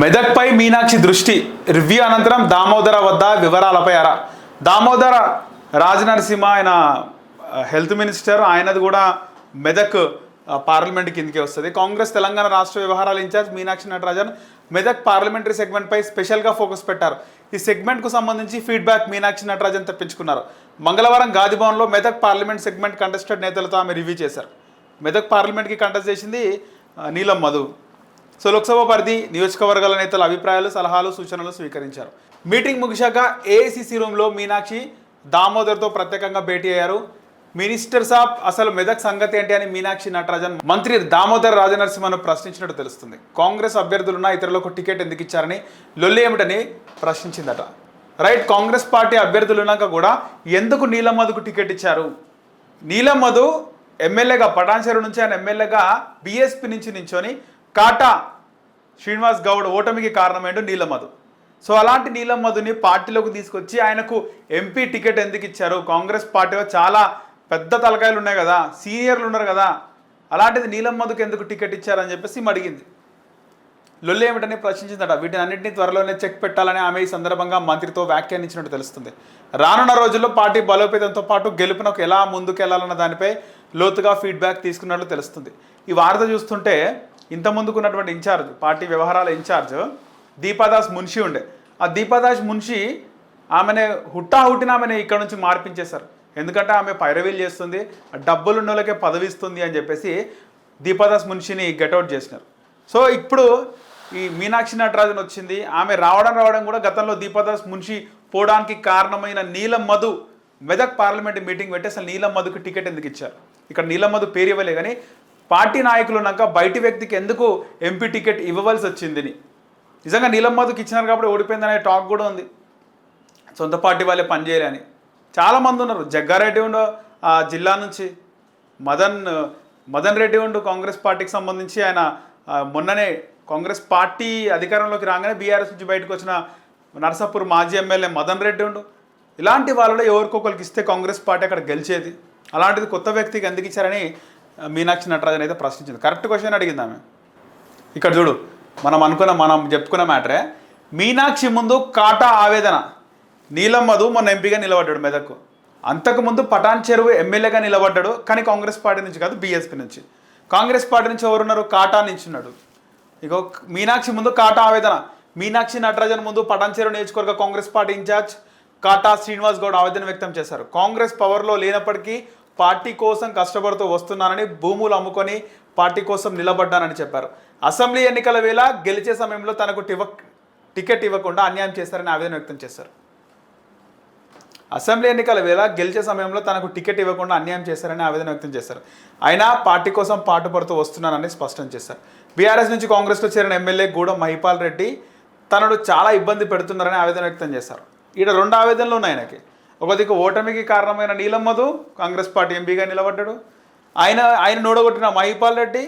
మెదక్పై మీనాక్షి దృష్టి రివ్యూ అనంతరం దామోదర వద్ద వివరాలపై దామోదర రాజనరసింహ ఆయన హెల్త్ మినిస్టర్, ఆయనది కూడా మెదక్ పార్లమెంట్ కిందకే వస్తుంది. కాంగ్రెస్ తెలంగాణ రాష్ట్ర వ్యవహారాల ఇన్ఛార్జ్ మీనాక్షి నటరాజన్ మెదక్ పార్లమెంటరీ సెగ్మెంట్పై స్పెషల్గా ఫోకస్ పెట్టారు. ఈ సెగ్మెంట్కు సంబంధించి ఫీడ్బ్యాక్ మీనాక్షి నటరాజన్ తెప్పించుకున్నారు. మంగళవారం గాంధీభవన్లో మెదక్ పార్లమెంట్ సెగ్మెంట్ కంటెస్టెడ్ నేతలతో ఆమె రివ్యూ చేశారు. మెదక్ పార్లమెంట్కి కంటెస్ట్ చేసింది నీలం మధు. సో లోక్సభ పరిధి నియోజకవర్గాల నేతల అభిప్రాయాలు, సలహాలు, సూచనలు స్వీకరించారు. మీటింగ్ ముగిశాక ఏఐసిసి రూమ్లో మీనాక్షి దామోదర్తో ప్రత్యేకంగా భేటీ అయ్యారు. మినిస్టర్ సాబ్ అసలు మెదక్ సంగతి ఏంటి అని మీనాక్షి నటరాజన్ మంత్రి దామోదర్ రాజనరసింహను ప్రశ్నించినట్టు తెలుస్తుంది. కాంగ్రెస్ అభ్యర్థులున్న ఇతరులకు టికెట్ ఎందుకు ఇచ్చారని, లొల్లి ఏమిటని ప్రశ్నించిందట. రైట్, కాంగ్రెస్ పార్టీ అభ్యర్థులున్నాక కూడా ఎందుకు నీలం మధుకు టికెట్ ఇచ్చారు? నీలం మధు ఎమ్మెల్యేగా పటాన్చెరు నుంచి ఆయన ఎమ్మెల్యేగా బీఎస్పీ నుంచి నించొని కాటా శ్రీనివాస్ గౌడ్ ఓటమికి కారణమేంటో నీలం మధు. సో అలాంటి నీలం మధుని పార్టీలోకి తీసుకొచ్చి ఆయనకు ఎంపీ టికెట్ ఎందుకు ఇచ్చారు? కాంగ్రెస్ పార్టీలో చాలా పెద్ద తలకాయలు ఉన్నాయి కదా, సీనియర్లు ఉన్నారు కదా, అలాంటిది నీలం మధుకి ఎందుకు టికెట్ ఇచ్చారని చెప్పేసి అడిగింది. లొల్లి ఏమిటని ప్రశ్నించిందట. వీటిని అన్నింటినీ త్వరలోనే చెక్ పెట్టాలని ఆమె ఈ సందర్భంగా మంత్రితో వ్యాఖ్యానించినట్టు తెలుస్తుంది. రానున్న రోజుల్లో పార్టీ బలోపేతంతో పాటు గెలుపునకు ఎలా ముందుకెళ్లాలన్న దానిపై లోతుగా ఫీడ్బ్యాక్ తీసుకున్నట్లు తెలుస్తుంది. ఈ వార్త చూస్తుంటే ఇంత ముందుకున్నటువంటి ఇన్ఛార్జ్, పార్టీ వ్యవహారాల ఇన్ఛార్జ్ దీపాదాస్ మున్షి ఉండే. ఆ దీపాదాస్ మున్షి ఆమెనే హుట్టిన ఆమెను ఇక్కడ నుంచి మార్పించేశారు. ఎందుకంటే ఆమె పైరవీలు చేస్తుంది, డబ్బులున్న వాళ్ళకే పదవి ఇస్తుంది అని చెప్పేసి దీపాదాస్ మున్షిని గెట్అవుట్ చేసినారు. సో ఇప్పుడు ఈ మీనాక్షి నటరాజన్ వచ్చింది. ఆమె రావడం కూడా గతంలో దీపాదాస్ మున్షి పోవడానికి కారణమైన నీలం మధు మెదక్ పార్లమెంట్ మీటింగ్ పెట్టి అసలు నీలం మధుకు టికెట్ ఎందుకు ఇచ్చారు? ఇక్కడ నీలం మధు పేరు ఇవ్వలే, కానీ పార్టీ నాయకులు ఉన్నాక బయటి వ్యక్తికి ఎందుకు ఎంపీ టికెట్ ఇవ్వవలసి వచ్చిందని. నిజంగా నీలం మధుకి ఇచ్చినారు కాబట్టి ఓడిపోయిందనే టాక్ కూడా ఉంది. సొంత పార్టీ వాళ్ళే పనిచేయాలని చాలామంది ఉన్నారు. జగ్గారెడ్డి ఉండు ఆ జిల్లా నుంచి, మదన్ రెడ్డి ఉండు కాంగ్రెస్ పార్టీకి సంబంధించి, ఆయన మొన్ననే కాంగ్రెస్ పార్టీ అధికారంలోకి రాగానే బీఆర్ఎస్ నుంచి బయటకు వచ్చిన నర్సాపూర్ మాజీ ఎమ్మెల్యే మదన్ రెడ్డి ఉండు. ఇలాంటి వాళ్ళలో ఎవరికొకరికి ఇస్తే కాంగ్రెస్ పార్టీ అక్కడ గెలిచేది. అలాంటిది కొత్త వ్యక్తికి ఎందుకు ఇచ్చారని మీనాక్షి నటరాజన్ అయితే ప్రశ్నించింది. కరెక్ట్ క్వశ్చన్ అడిగింది ఆమె. ఇక్కడ చూడు, మనం చెప్పుకున్న మ్యాటరే. మీనాక్షి ముందు కాటా ఆవేదన. నీలం మధు మొన్న ఎంపీగా నిలబడ్డాడు మెదక్. అంతకుముందు పటాన్చెరు ఎమ్మెల్యేగా నిలబడ్డాడు, కానీ కాంగ్రెస్ పార్టీ నుంచి కాదు, బీఎస్పీ నుంచి. కాంగ్రెస్ పార్టీ నుంచి ఎవరున్నారు? కాటా నుంచి ఉన్నాడు. ఇక మీనాక్షి ముందు కాటా ఆవేదన. మీనాక్షి నటరాజన్ ముందు పటాన్చెరు నియోజకవర్గ కాంగ్రెస్ పార్టీ ఇన్ఛార్జ్ కాటా శ్రీనివాస్ గౌడ్ ఆవేదన వ్యక్తం చేశారు. కాంగ్రెస్ పవర్లో లేనప్పటికీ పార్టీ కోసం కష్టపడుతూ వస్తున్నానని, భూములు అమ్ముకొని పార్టీ కోసం నిలబడ్డానని చెప్పారు. అసెంబ్లీ ఎన్నికల వేళ గెలిచే సమయంలో తనకు టికెట్ ఇవ్వకుండా అన్యాయం చేశారని ఆవేదన వ్యక్తం చేశారు. అసెంబ్లీ ఎన్నికల వేళ గెలిచే సమయంలో తనకు టికెట్ ఇవ్వకుండా అన్యాయం చేశారని ఆవేదన వ్యక్తం చేశారు. అయినా పార్టీ కోసం పాటుపడుతూ వస్తున్నానని స్పష్టం చేశారు. బీఆర్ఎస్ నుంచి కాంగ్రెస్లో చేరిన ఎమ్మెల్యే గూడెం మహిపాల్ రెడ్డి తనను చాలా ఇబ్బంది పెడుతున్నారని ఆవేదన వ్యక్తం చేశారు. ఈడ రెండు ఆవేదనలు ఉన్నాయి ఆయనకి. ఒక దిక్కు ఓటమికి కారణమైన నీలం మధు కాంగ్రెస్ పార్టీ ఎంపీగా నిలబడ్డాడు. ఆయన నోడగొట్టిన మహిపాల్ రెడ్డి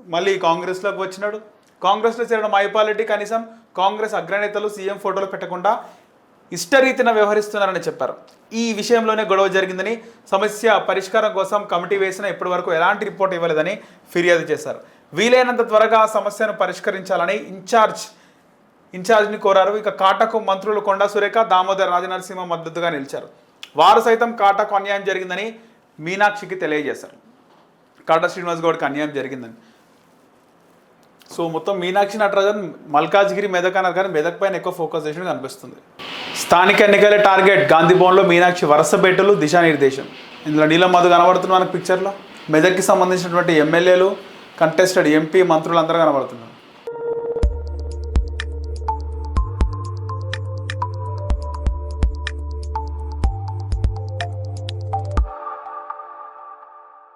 మళ్ళీ కాంగ్రెస్లోకి వచ్చినాడు. కాంగ్రెస్లో చేరిన మహిపాల్ రెడ్డి కనీసం కాంగ్రెస్ అగ్రనేతలు సీఎం ఫోటోలు పెట్టకుండా ఇష్టరీతిన వ్యవహరిస్తున్నారని చెప్పారు. ఈ విషయంలోనే గొడవ జరిగిందని, సమస్య పరిష్కారం కోసం కమిటీ వేసినా ఇప్పటి వరకు ఎలాంటి రిపోర్ట్ ఇవ్వలేదని ఫిర్యాదు చేశారు. వీలైనంత త్వరగా సమస్యను పరిష్కరించాలని ఇన్ఛార్జ్ని కోరారు. ఇక కాటాకు మంత్రులు కొండా సురేఖ, దామోదర్ రాజనరసింహ మద్దతుగా నిలిచారు. వారు సైతం కాటాకు అన్యాయం జరిగిందని మీనాక్షికి తెలియజేశారు. కాటా శ్రీనివాస్ గౌడ్కి అన్యాయం జరిగిందని. సో మొత్తం మీనాక్షి నటరాజన్ మల్కాజ్గిరి మెదక్ అన్నారు, కానీ మెదక్ పైన ఎక్కువ ఫోకస్ చేసినట్టు కనిపిస్తుంది. స్థానిక ఎన్నికల టార్గెట్ గాంధీభవన్లో మీనాక్షి వరుస భేటీలు, దిశానిర్దేశం. ఇందులో నీలం మధు కనబడుతున్నారు మనకు పిక్చర్లో. మెదక్కి సంబంధించినటువంటి ఎమ్మెల్యేలు, కంటెస్టెడ్ ఎంపీ, మంత్రులు అందరూ కనబడుతున్నారు.